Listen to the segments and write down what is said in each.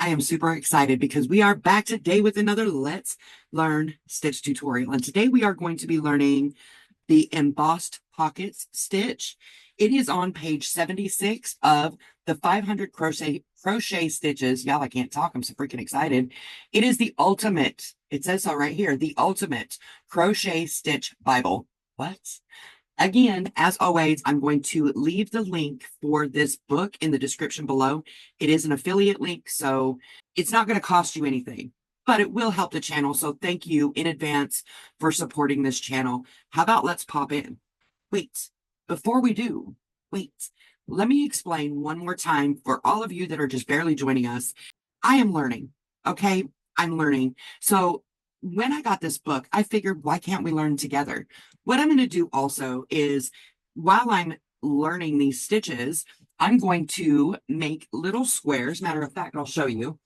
I am super excited because we are back today with another Let's Learn Stitch tutorial. And today we are going to be learning the Embossed Pockets stitch. It is on page 76 of the 500 crochet stitches. Y'all, I can't talk. I'm so freaking excited. It is the ultimate, it says so right here, the ultimate crochet stitch Bible. What? Again, as always, I'm going to leave the link for this book in the description below. It is an affiliate link, so it's not going to cost you anything, but it will help the channel. So thank you in advance for supporting this channel. How about let's pop in? Wait, before we do, wait, let me explain one more time for all of you that are just barely joining us. I am learning, okay? I'm learning. So when I got this book, I figured, why can't we learn together? What I'm going to do also is, while I'm learning these stitches, I'm going to make little squares. Matter of fact, I'll show you.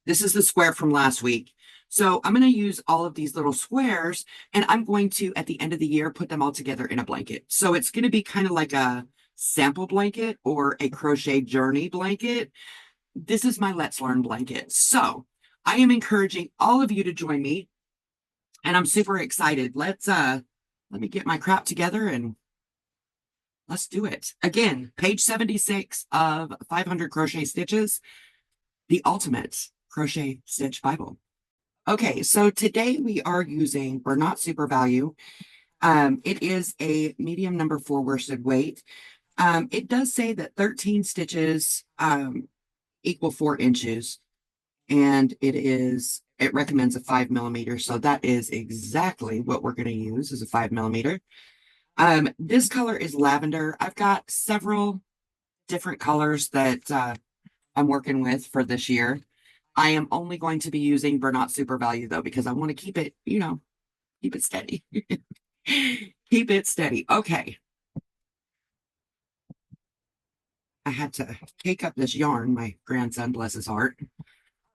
This is the square from last week. So I'm going to use all of these little squares, and I'm going to, at the end of the year, put them all together in a blanket. So it's going to be kind of like a sample blanket or a crochet journey blanket. This is my Let's Learn blanket. So I am encouraging all of you to join me, and I'm super excited. Let me get my crap together and let's do it. Again, page 76 of 500 crochet stitches, the ultimate crochet stitch Bible. Okay, so today we are using Bernat Super Value. It is a medium number 4 worsted weight. It does say that 13 stitches equal 4 inches, and it recommends a 5 millimeter. So that is exactly what we're going to use, is a 5 millimeter. This color is lavender. I've got several different colors that I'm working with for this year. I am only going to be using Bernat Super Value though, because I want to keep it, keep it steady. Keep it steady. Okay. I had to take up this yarn, my grandson, bless his heart.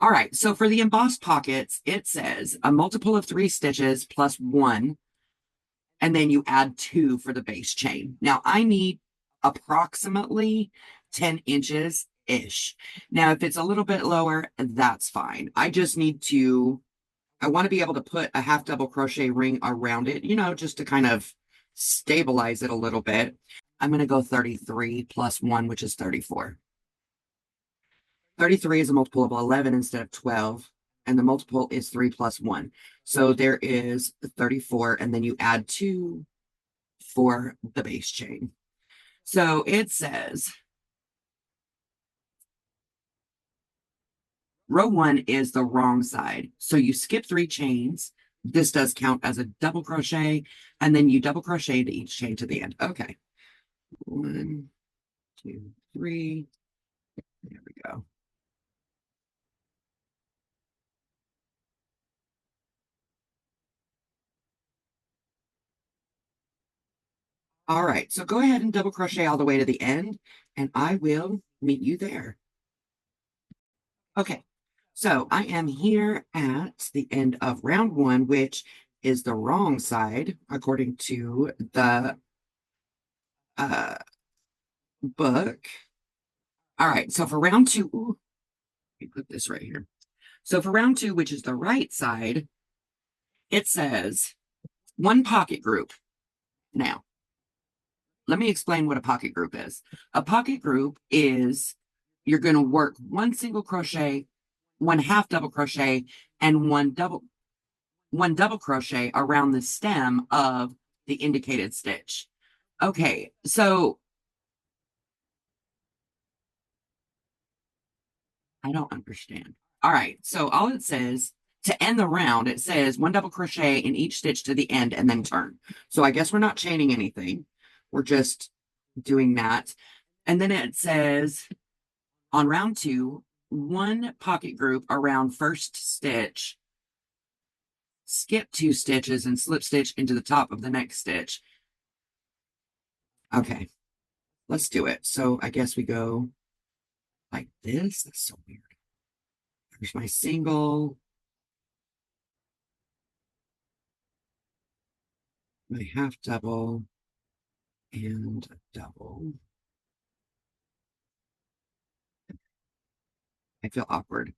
All right, so for the embossed pockets, it says a multiple of 3 stitches plus 1, and then you add 2 for the base chain. Now, I need approximately 10 inches-ish. Now, if it's a little bit lower, that's fine. I want to be able to put a half double crochet ring around it, just to kind of stabilize it a little bit. I'm going to go 33 plus 1, which is 34. 33 is a multiple of 11 instead of 12, and the multiple is 3 plus 1. So there is 34, and then you add 2 for the base chain. So it says row 1 is the wrong side. So you skip 3 chains. This does count as a double crochet, and then you double crochet into each chain to the end. Okay. 1, 2, 3. There we go. All right, so go ahead and double crochet all the way to the end, and I will meet you there. Okay, so I am here at the end of round 1, which is the wrong side, according to the book. All right, so for round 2, ooh, let me put this right here. So for round 2, which is the right side, it says 1 pocket group. Now, let me explain what a pocket group is. A pocket group is, you're going to work 1 single crochet, 1 half double crochet, and 1 double crochet around the stem of the indicated stitch. Okay, so I don't understand. All right, so all it says, to end the round, it says 1 double crochet in each stitch to the end and then turn. So I guess we're not chaining anything. We're just doing that. And then it says on round 2, 1 pocket group around first stitch, skip 2 stitches and slip stitch into the top of the next stitch. Okay, let's do it. So I guess we go like this. That's so weird. There's my single, my half double, and double. I feel awkward.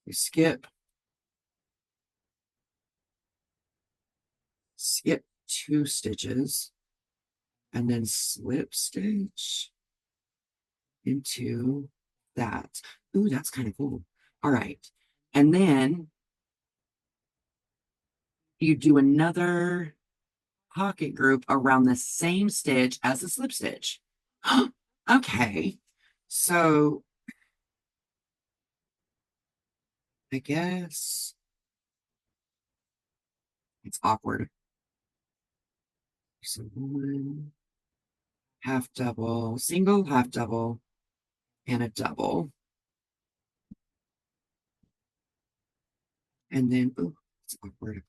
We skip 2 stitches and then slip stitch into that. Ooh, that's kind of cool. All right. And then you do another pocket group around the same stitch as the slip stitch. Okay. So I guess it's awkward. So 1 half double, single, half double, and a double. And then, oh, it's awkward.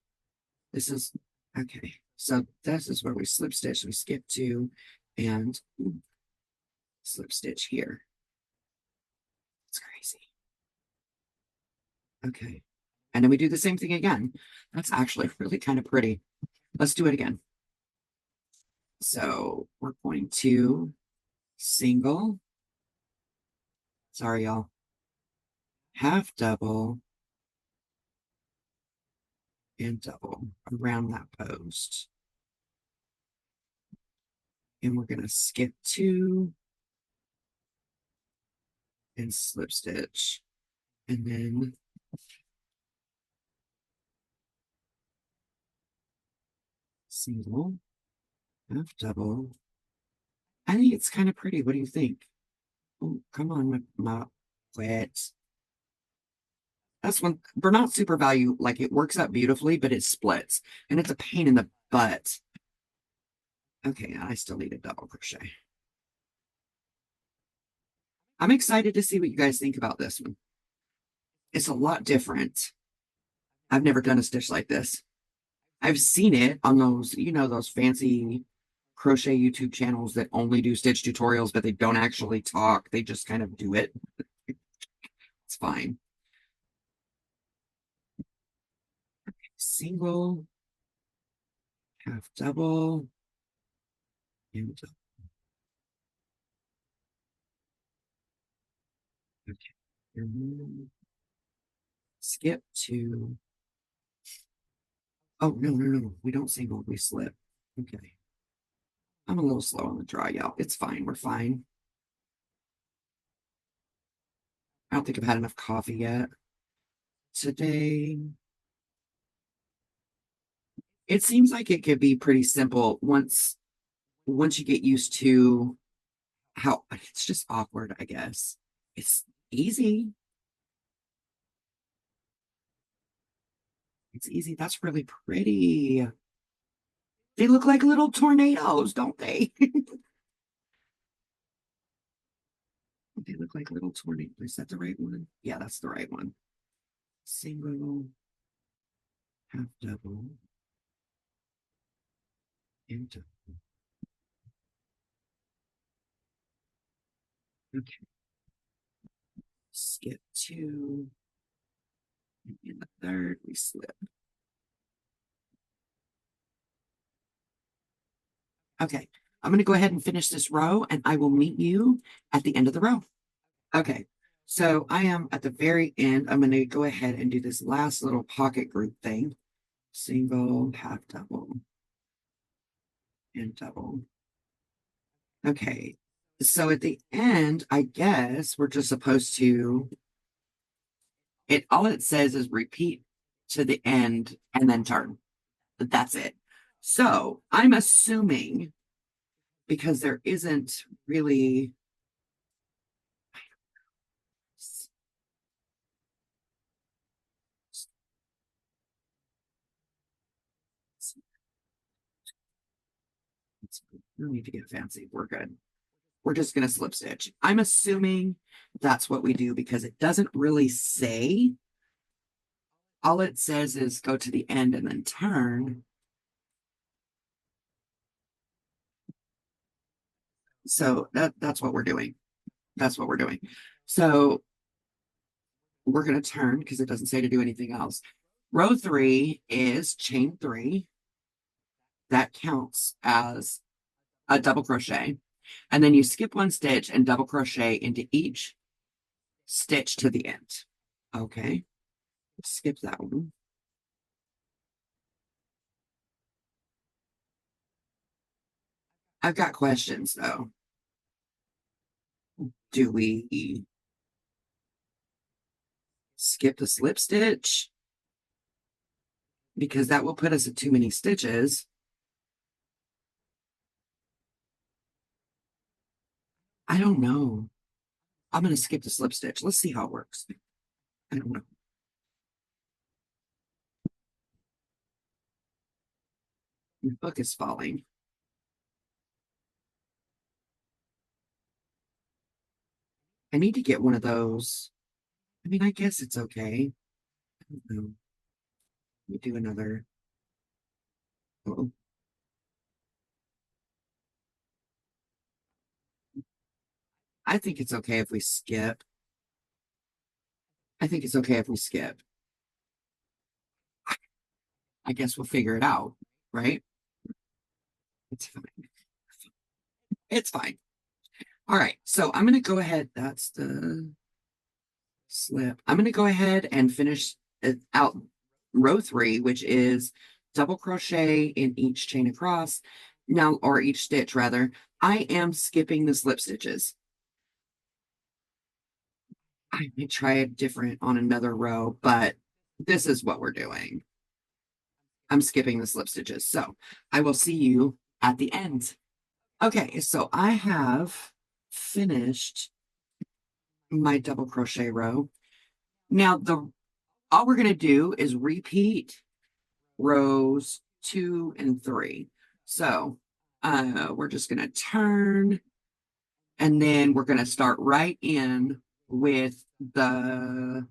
This is, okay. So this is where we slip stitch. We skip 2 and slip stitch here. It's crazy. Okay. And then we do the same thing again. That's actually really kind of pretty. Let's do it again. So we're going to single, sorry, y'all, half double, and double around that post. And we're going to skip 2 and slip stitch. And then single, half double. I think it's kind of pretty. What do you think? Oh, come on, my wet. That's one, we're not super value, like it works out beautifully, but it splits. And it's a pain in the butt. Okay, I still need a double crochet. I'm excited to see what you guys think about this one. It's a lot different. I've never done a stitch like this. I've seen it on those, you know, those fancy crochet YouTube channels that only do stitch tutorials, but they don't actually talk. They just kind of do it. It's fine. Single, half double, and double. Okay. And then skip 2. Oh, no. We don't single, we slip. Okay. I'm a little slow on the draw, y'all. It's fine. We're fine. I don't think I've had enough coffee yet today. It seems like it could be pretty simple once you get used to how it's just awkward, I guess. It's easy. It's easy. That's really pretty. They look like little tornadoes, don't they? They look like little tornadoes. Is that the right one? Yeah, that's the right one. Single, half double, and double. Okay. Skip 2. And in the third, we slip. Okay. I'm going to go ahead and finish this row, and I will meet you at the end of the row. Okay. So I am at the very end. I'm going to go ahead and do this last little pocket group thing. Single, half double, and double. Okay. So at the end, I guess we're just supposed to, all it says is repeat to the end and then turn. That's it. So I'm assuming, because there isn't really, we don't need to get fancy. We're good. We're just going to slip stitch. I'm assuming that's what we do because it doesn't really say. All it says is go to the end and then turn. So that's what we're doing. That's what we're doing. So we're going to turn because it doesn't say to do anything else. Row 3 is chain 3. That counts as a double crochet. And then you skip 1 stitch and double crochet into each stitch to the end. Okay. skip that one. I've got questions though. Do we skip the slip stitch? Because that will put us at too many stitches. I don't know. I'm going to skip the slip stitch. Let's see how it works. I don't know. The book is falling. I need to get one of those. I mean, I guess it's okay. I don't know. Let me do another. Oh, I think it's okay if we skip. I think it's okay if we skip. I guess we'll figure it out, right? It's fine. It's fine. All right. So I'm going to go ahead. That's the slip. I'm going to go ahead and finish out row 3, which is double crochet in each chain across. Now, or each stitch rather. I am skipping the slip stitches. I may try it different on another row, but this is what we're doing. I'm skipping the slip stitches. So I will see you at the end. Okay, so I have finished my double crochet row. Now all we're going to do is repeat rows 2 and 3. So we're just going to turn, and then we're going to start right in with the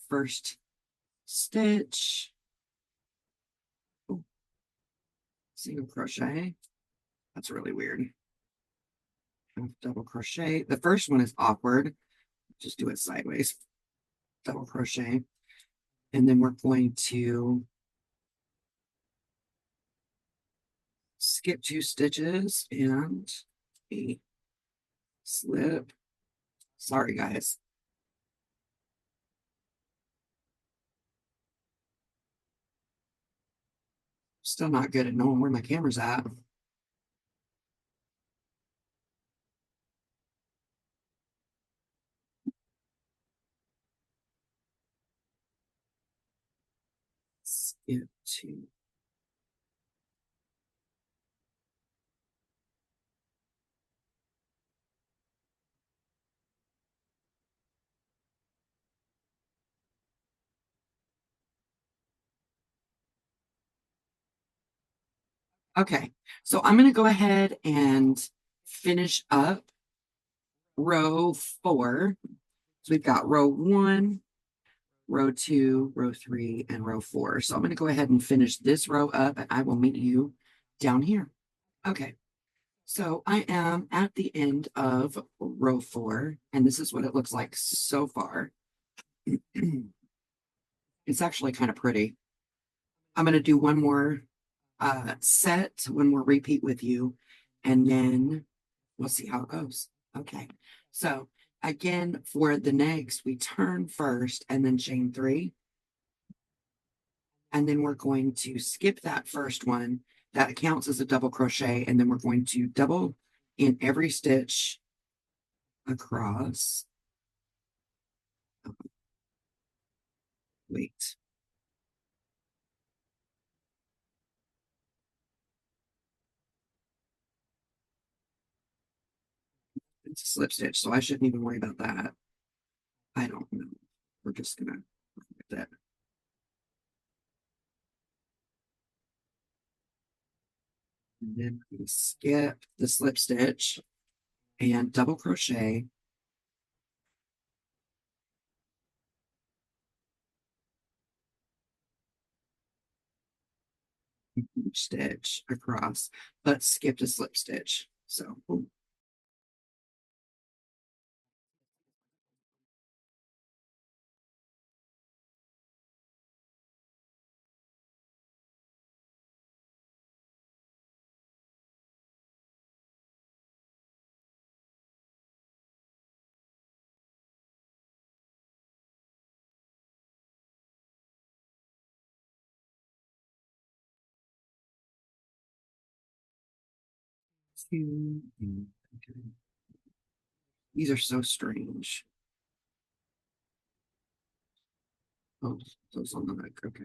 first stitch. Ooh, single crochet. That's really weird. Double crochet. The first one is awkward. Just do it sideways. Double crochet. And then we're going to skip 2 stitches and a slip. Sorry, guys. Still not good at knowing where my camera's at. Skip 2. Okay, so I'm going to go ahead and finish up row 4. So we've got row 1, row 2, row 3, and row 4. So I'm going to go ahead and finish this row up, and I will meet you down here. Okay, so I am at the end of row 4, and this is what it looks like so far. It's actually kind of pretty. I'm going to do one more set, one more repeat with you, and then we'll see how it goes. Okay, so again, for the next, we turn first and then chain 3. And then we're going to skip that first one. That counts as a double crochet. And then we're going to double in every stitch across. Wait. It's a slip stitch, so I shouldn't even worry about that. I don't know. We're just gonna look at that. And then we skip the slip stitch and double crochet. Each stitch across, but skipped a slip stitch. So boom. two. Okay. These are so strange. Oh, those on the back. Okay.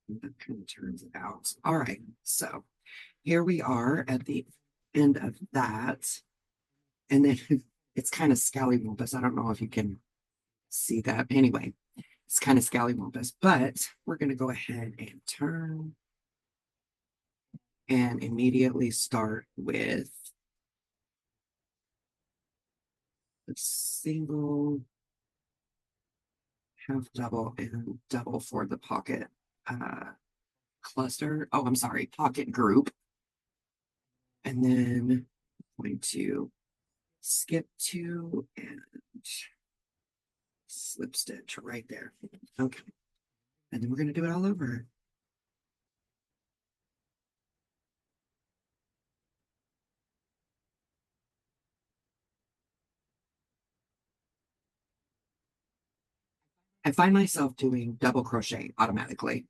That kind of turns it out. All right. So here we are at the end of that. And then it's kind of scallywampus. I don't know if you can see that. Anyway, it's kind of scallywampus, but we're going to go ahead and turn and immediately start with a single, half double, and double for the pocket cluster. Oh, I'm sorry, pocket group. And then I'm going to skip two and slip stitch right there. Okay. And then we're going to do it all over. I find myself doing double crochet automatically.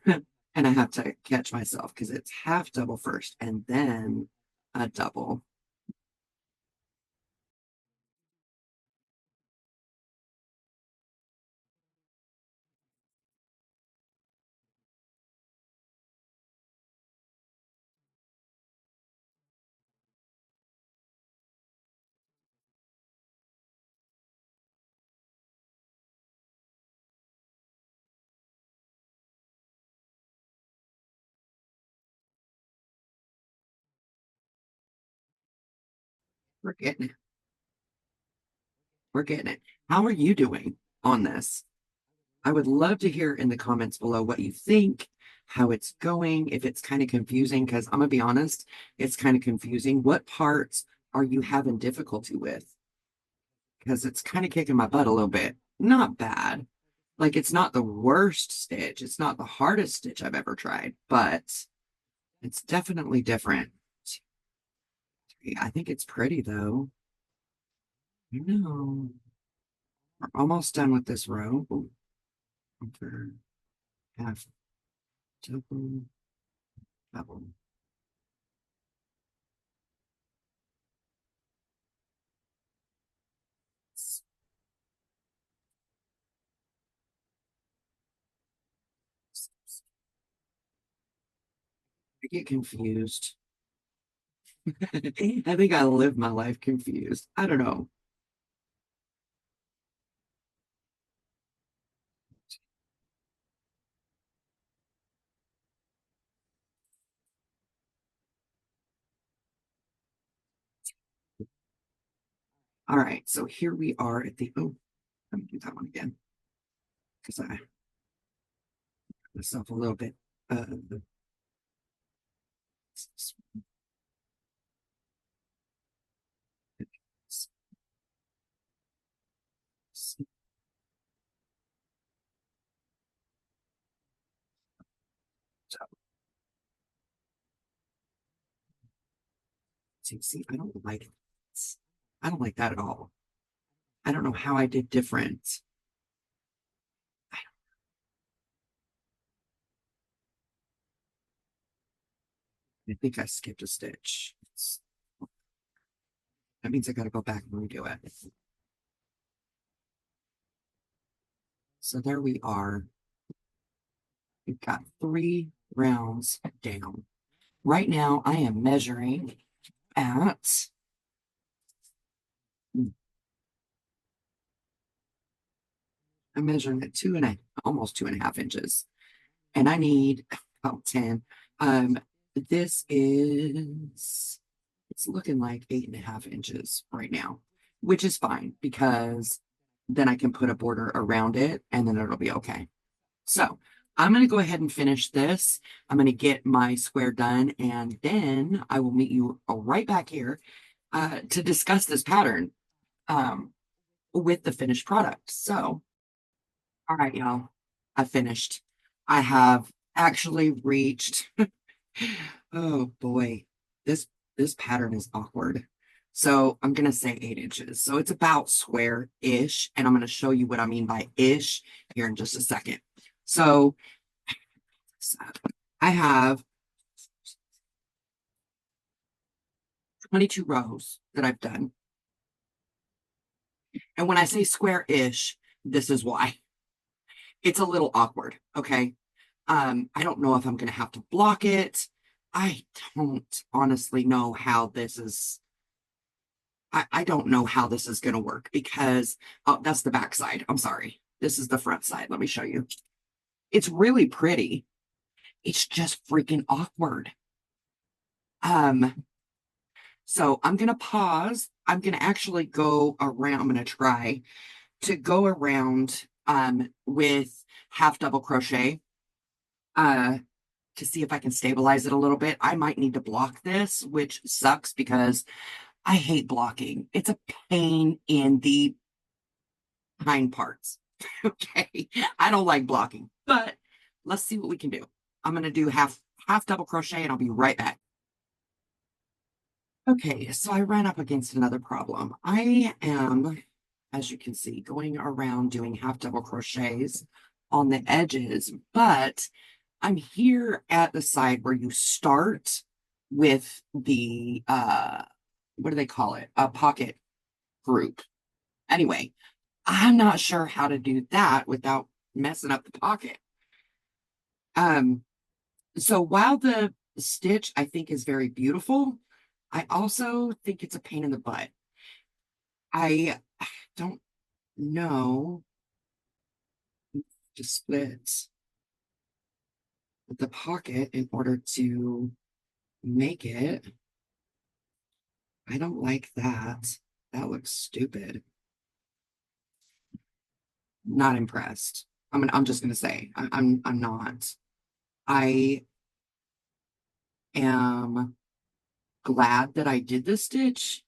And I have to catch myself because it's half double first and then a double. We're getting it. We're getting it. How are you doing on this? I would love to hear in the comments below what you think, how it's going, if it's kind of confusing, because I'm going to be honest, it's kind of confusing. What parts are you having difficulty with? Because it's kind of kicking my butt a little bit. Not bad. Like, it's not the worst stitch. It's not the hardest stitch I've ever tried, but it's definitely different. I think it's pretty, though. I know. We're almost done with this row. Ooh, over half double, double. I get confused. I think I live my life confused. I don't know. All right, so here we are at the, oh, let me do that one again because I myself a little bit. Uh, see, I don't like it. I don't like that at all. I don't know how I did different. I think I skipped a stitch. That means I got to go back and redo it. So there we are. We've got 3 rounds down. Right now, I am measuring at I'm measuring at almost 2.5 inches, and I need about 10. This is it's looking like 8.5 inches right now, which is fine because then I can put a border around it and then it'll be okay. So I'm going to go ahead and finish this. I'm going to get my square done and then I will meet you right back here to discuss this pattern with the finished product. So, all right, y'all, I finished. I have actually reached, oh boy, this this pattern is awkward. So I'm going to say 8 inches. So it's about square-ish, and I'm going to show you what I mean by ish here in just a second. So I have 22 rows that I've done. And when I say square-ish, this is why. It's a little awkward, okay? I don't know if I'm going to have to block it. I don't honestly know how this is. I don't know how this is going to work because, oh, that's the back side. I'm sorry. This is the front side. Let me show you. It's really pretty. It's just freaking awkward. So I'm going to pause. I'm going to actually go around. I'm going to try to go around with half double crochet to see if I can stabilize it a little bit. I might need to block this, which sucks because I hate blocking. It's a pain in the hind parts. Okay. I don't like blocking, but let's see what we can do. I'm going to do half double crochet and I'll be right back. Okay, so I ran up against another problem. I am, as you can see, going around doing half double crochets on the edges, but I'm here at the side where you start with the, what do they call it? A pocket group. Anyway, I'm not sure how to do that without messing up the pocket. So while the stitch I think is very beautiful, I also think it's a pain in the butt. I don't know to split the pocket in order to make it. I don't like that. That looks stupid. Not impressed. I'm just gonna say I'm not. I am glad that I did this stitch,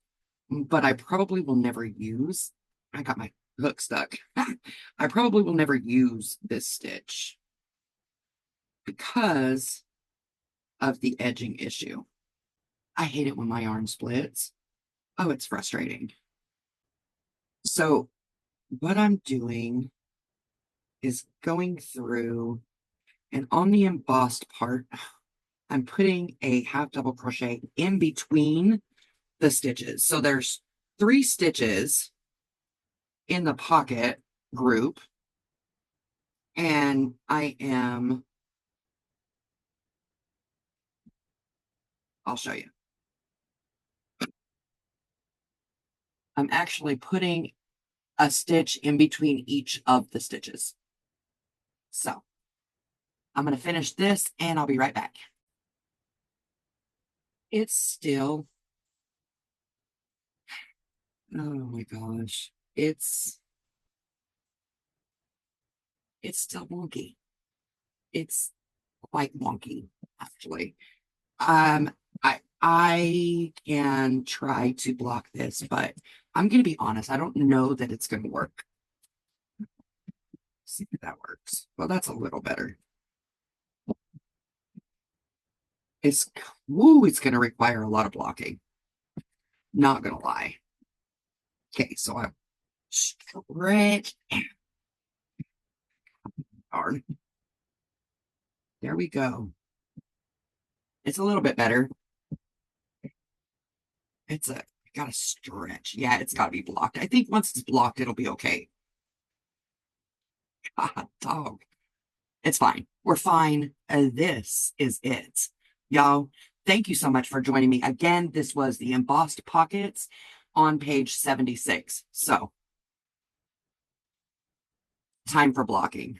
but I probably will never use. I got my hook stuck. I probably will never use this stitch because of the edging issue. I hate it when my yarn splits. Oh, it's frustrating. So what I'm doing is going through and on the embossed part, I'm putting a half double crochet in between the stitches. So there's 3 stitches in the pocket group, and I'll show you. I'm actually putting a stitch in between each of the stitches. So I'm going to finish this and I'll be right back. It's still, oh my gosh, it's still wonky. It's quite wonky, actually. I can try to block this, but I'm going to be honest. I don't know that it's going to work. See if that works. Well, that's a little better. It's going to require a lot of blocking. Not going to lie. Okay, so I stretch. Darn. There we go. It's a little bit better. Gotta stretch. Yeah, it's gotta be blocked. I think once it's blocked, it'll be okay. God, dog. It's fine. We're fine. This is it. Y'all, thank you so much for joining me. Again, this was the Embossed Pockets on page 76. So, time for blocking.